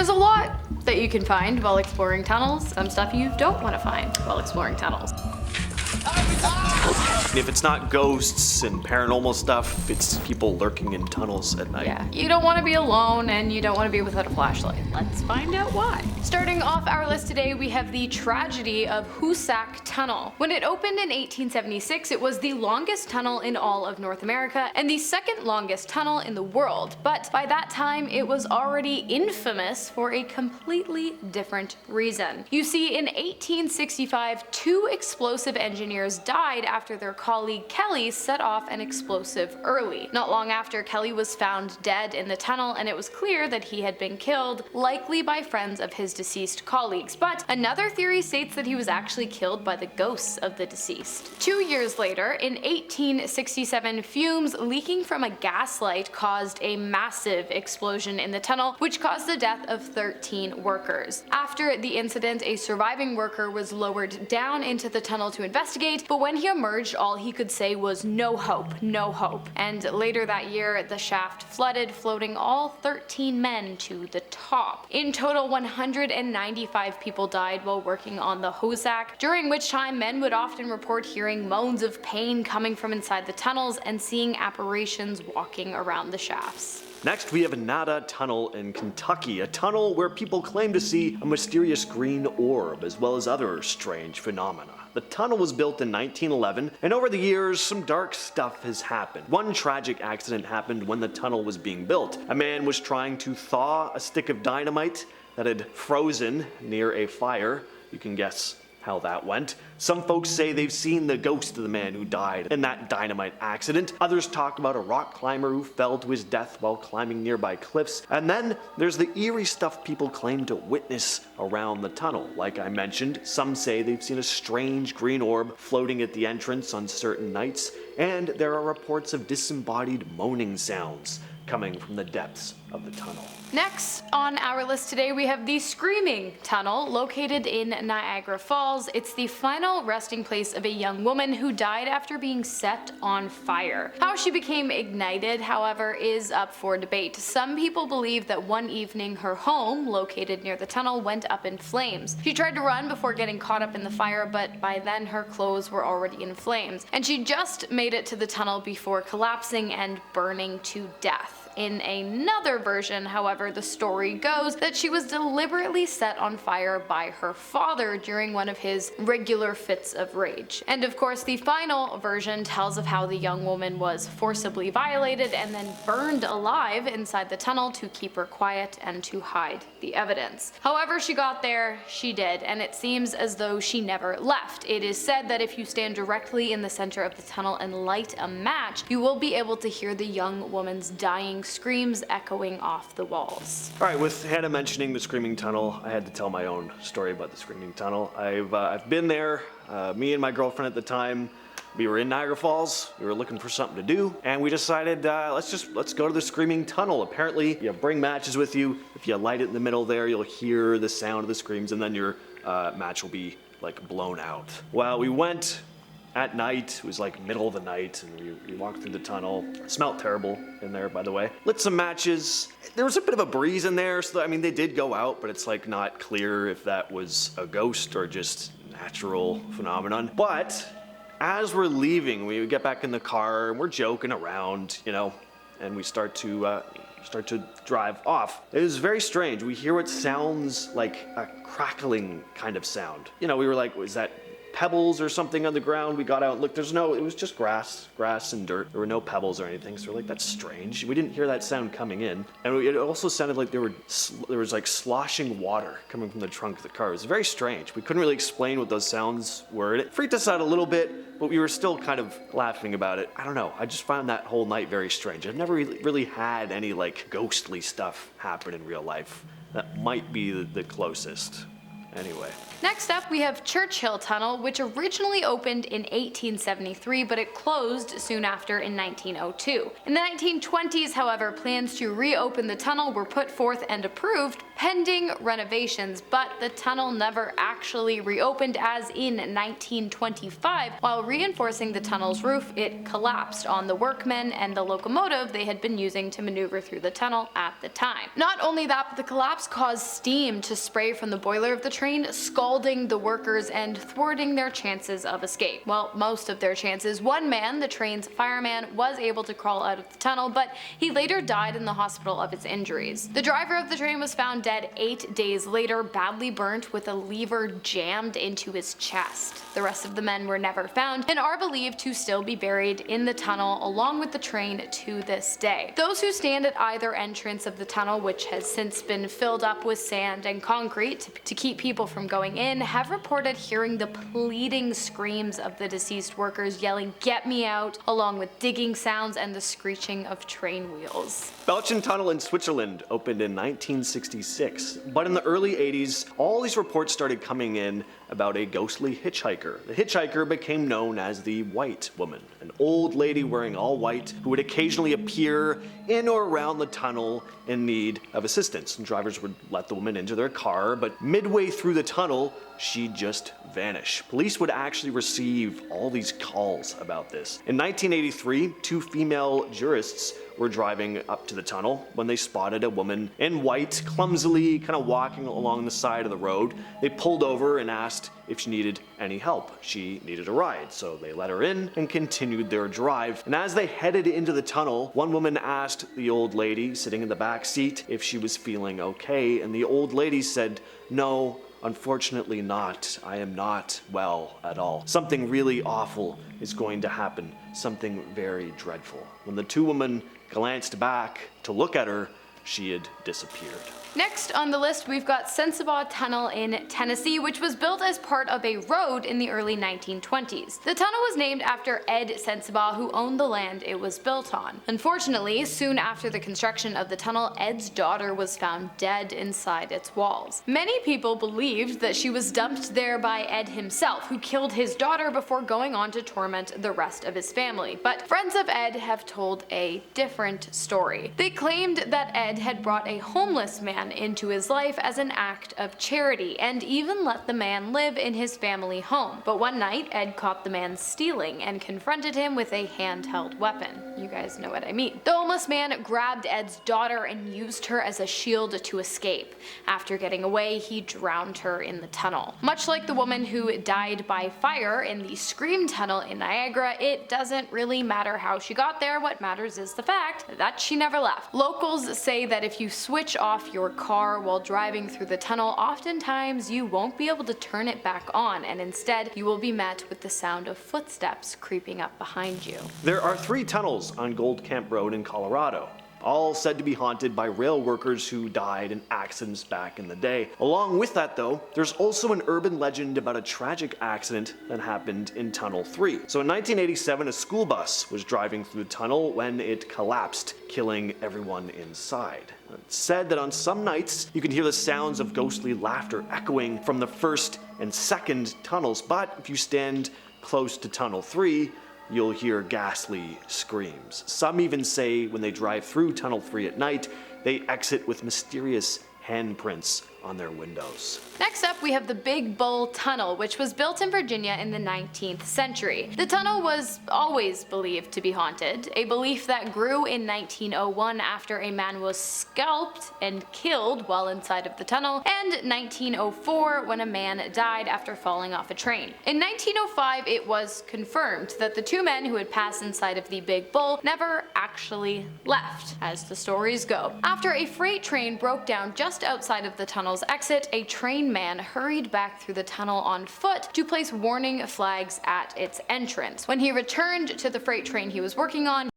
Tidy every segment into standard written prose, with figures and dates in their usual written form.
There's a lot that you can find while exploring tunnels, some stuff you don't want to find while exploring tunnels. If it's not ghosts and paranormal stuff, it's people lurking in tunnels at night. Yeah, you don't want to be alone and you don't want to be without a flashlight. Let's find out why. Starting off our list today, we have the tragedy of Hoosac Tunnel. When it opened in 1876, it was the longest tunnel in all of North America and the second longest tunnel in the world. But by that time, it was already infamous for a completely different reason. You see, in 1865, 2 explosive engineers died after their colleague Kelly set off an explosive early. Not long after, Kelly was found dead in the tunnel, and it was clear that he had been killed, likely by friends of his deceased colleagues. But another theory states that he was actually killed by the ghosts of the deceased. 2 years later, in 1867, fumes leaking from a gas light caused a massive explosion in the tunnel, which caused the death of 13 workers. After the incident, a surviving worker was lowered down into the tunnel to investigate, but when he emerged, all he could say was no hope, no hope. And later that year, the shaft flooded, floating all 13 men to the top. In total, 195 people died while working on the Hoosac, during which time men would often report hearing moans of pain coming from inside the tunnels and seeing apparitions walking around the shafts. Next, we have Eaton Tunnel in Kentucky, a tunnel where people claim to see a mysterious green orb as well as other strange phenomena. The tunnel was built in 1911, and over the years, some dark stuff has happened. One tragic accident happened when the tunnel was being built. A man was trying to thaw a stick of dynamite that had frozen near a fire. You can guess how that went. Some folks say they've seen the ghost of the man who died in that dynamite accident. Others talk about a rock climber who fell to his death while climbing nearby cliffs. And then there's the eerie stuff people claim to witness around the tunnel. Like I mentioned, some say they've seen a strange green orb floating at the entrance on certain nights, and there are reports of disembodied moaning sounds coming from the depths of the tunnel. Next on our list today, we have the Screaming Tunnel, located in Niagara Falls. It's the final resting place of a young woman who died after being set on fire. How she became ignited, however, is up for debate. Some people believe that one evening her home, located near the tunnel, went up in flames. She tried to run before getting caught up in the fire, but by then her clothes were already in flames, and she just made it to the tunnel before collapsing and burning to death. In another version, however, the story goes that she was deliberately set on fire by her father during one of his regular fits of rage. And of course, the final version tells of how the young woman was forcibly violated and then burned alive inside the tunnel to keep her quiet and to hide the evidence. However she got there, she did, and it seems as though she never left. It is said that if you stand directly in the center of the tunnel and light a match, you will be able to hear the young woman's dying screams echoing off the walls. Alright, with Hannah mentioning the Screaming Tunnel, I had to tell my own story about the Screaming Tunnel. I've been there. Me and my girlfriend at the time, we were in Niagara Falls. We were looking for something to do, and we decided let's go to the Screaming Tunnel. Apparently, you bring matches with you. If you light it in the middle there, you'll hear the sound of the screams, and then your match will be like blown out. Well, we went at night. It was like middle of the night, and we walked through the tunnel. It smelled terrible in there, by the way. Lit some matches. There was a bit of a breeze in there, so I mean, they did go out, but it's like not clear if that was a ghost or just natural phenomenon. But as we're leaving, we get back in the car and we're joking around, you know, and we start to drive off. It was very strange. We hear what sounds like a crackling kind of sound. You know, we were like, was that pebbles or something on the ground? We got out and looked, it was just grass and dirt. There were no pebbles or anything, so we're like, that's strange. We didn't hear that sound coming in. And it also sounded like there was like sloshing water coming from the trunk of the car. It was very strange. We couldn't really explain what those sounds were. It freaked us out a little bit, but we were still kind of laughing about it. I don't know, I just found that whole night very strange. I've never really had any like ghostly stuff happen in real life. That might be the closest. Anyway. Next up, we have Churchill Tunnel, which originally opened in 1873, but it closed soon after in 1902. In the 1920s, however, plans to reopen the tunnel were put forth and approved, pending renovations, but the tunnel never actually reopened, as in 1925, while reinforcing the tunnel's roof, it collapsed on the workmen and the locomotive they had been using to maneuver through the tunnel at the time. Not only that, but the collapse caused steam to spray from the boiler of the train, scalding the workers and thwarting their chances of escape. Well, most of their chances. One man, the train's fireman, was able to crawl out of the tunnel, but he later died in the hospital of his injuries. The driver of the train was found dead 8 days later, badly burnt with a lever jammed into his chest. The rest of the men were never found and are believed to still be buried in the tunnel along with the train to this day. Those who stand at either entrance of the tunnel, which has since been filled up with sand and concrete to keep people from going in, have reported hearing the pleading screams of the deceased workers yelling, "Get me out," along with digging sounds and the screeching of train wheels. Belchen Tunnel in Switzerland opened in 1966, but in the early 80s, all these reports started coming in about a ghostly hitchhiker. The hitchhiker became known as the White Woman, an old lady wearing all white who would occasionally appear in or around the tunnel in need of assistance. And drivers would let the woman into their car, but midway through the tunnel, she'd just vanish. Police would actually receive all these calls about this. In 1983, 2 female jurists were driving up to the tunnel when they spotted a woman in white clumsily kind of walking along the side of the road. They pulled over and asked if she needed any help. She needed a ride, so they let her in and continued their drive. And as they headed into the tunnel, one woman asked the old lady sitting in the back seat if she was feeling okay, and the old lady said, "No, unfortunately not. I am not well at all. Something really awful is going to happen. Something very dreadful." When the 2 women glanced back to look at her, she had disappeared. Next on the list, we've got Sensabaugh Tunnel in Tennessee, which was built as part of a road in the early 1920s. The tunnel was named after Ed Sensabaugh, who owned the land it was built on. Unfortunately, soon after the construction of the tunnel, Ed's daughter was found dead inside its walls. Many people believed that she was dumped there by Ed himself, who killed his daughter before going on to torment the rest of his family. But friends of Ed have told a different story. They claimed that Ed had brought a homeless man into his life as an act of charity, and even let the man live in his family home. But one night, Ed caught the man stealing and confronted him with a handheld weapon. You guys know what I mean. The homeless man grabbed Ed's daughter and used her as a shield to escape. After getting away, he drowned her in the tunnel. Much like the woman who died by fire in the Scream Tunnel in Niagara, it doesn't really matter how she got there. What matters is the fact that she never left. Locals say that if you switch off your car while driving through the tunnel, oftentimes you won't be able to turn it back on, and instead you will be met with the sound of footsteps creeping up behind you. There are 3 tunnels on Gold Camp Road in Colorado, all said to be haunted by rail workers who died in accidents back in the day. Along with that though, there's also an urban legend about a tragic accident that happened in Tunnel 3. So in 1987, a school bus was driving through the tunnel when it collapsed, killing everyone inside. It's said that on some nights you can hear the sounds of ghostly laughter echoing from the first and second tunnels, but if you stand close to Tunnel 3, you'll hear ghastly screams. Some even say when they drive through Tunnel 3 at night, they exit with mysterious handprints on their windows. Next up, we have the Big Bull Tunnel, which was built in Virginia in the 19th century. The tunnel was always believed to be haunted, a belief that grew in 1901 after a man was scalped and killed while inside of the tunnel, and 1904 when a man died after falling off a train. In 1905, it was confirmed that the 2 men who had passed inside of the Big Bull never actually left, as the stories go. After a freight train broke down just outside of the tunnel's exit, a train man hurried back through the tunnel on foot to place warning flags at its entrance. When he returned to the freight train he was working on,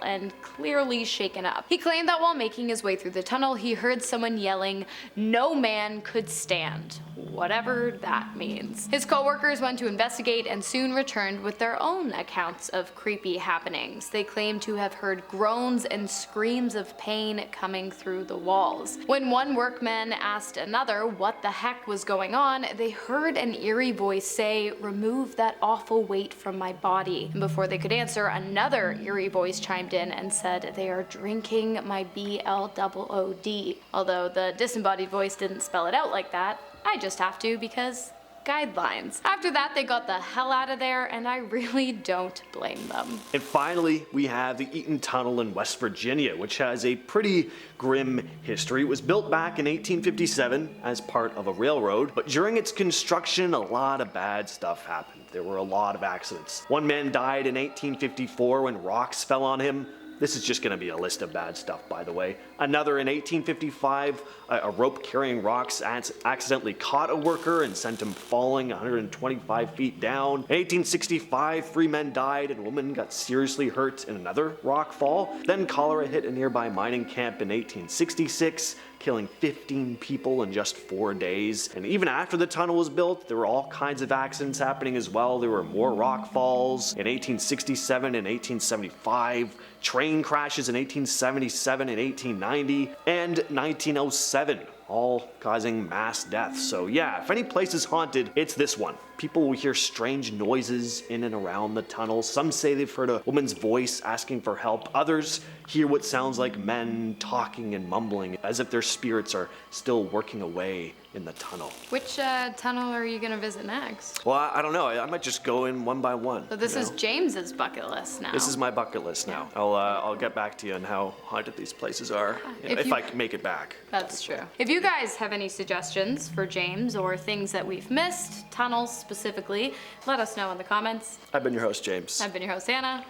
and clearly shaken up. He claimed that while making his way through the tunnel, he heard someone yelling, "No man could stand." whatever that means. His co-workers went to investigate and soon returned with their own accounts of creepy happenings. They claimed to have heard groans and screams of pain coming through the walls. When one workman asked another what the heck was going on, they heard an eerie voice say, "Remove that awful weight from my body." And before they could answer, another eerie voice chimed in and said, "They are drinking my BLOOD." Although the disembodied voice didn't spell it out like that, I just have to because guidelines. After that, they got the hell out of there, and I really don't blame them. And finally, we have the Eaton Tunnel in West Virginia, which has a pretty grim history. It was built back in 1857 as part of a railroad, but during its construction, a lot of bad stuff happened. There were a lot of accidents. One man died in 1854 when rocks fell on him. This is just going to be a list of bad stuff, by the way. Another in 1855, a rope carrying rocks accidentally caught a worker and sent him falling 125 feet down. In 1865, 3 men died and a woman got seriously hurt in another rock fall. Then cholera hit a nearby mining camp in 1866, killing 15 people in just 4 days. And even after the tunnel was built, there were all kinds of accidents happening as well. There were more rock falls in 1867 and 1875, train crashes in 1877 and 1890, and 1907, all causing mass deaths. So yeah, if any place is haunted, it's this one. People will hear strange noises in and around the tunnel. Some say they've heard a woman's voice asking for help. Others hear what sounds like men talking and mumbling as if their spirits are still working away in the tunnel. Which tunnel are you gonna visit next? Well, I don't know. I might just go in one by one. So this is James's bucket list now. This is my bucket list now. I'll get back to you on how haunted these places are, if I can make it back. That's true. If you guys have any suggestions for James or things that we've missed, tunnels specifically, let us know in the comments. I've been your host, James. I've been your host, Anna.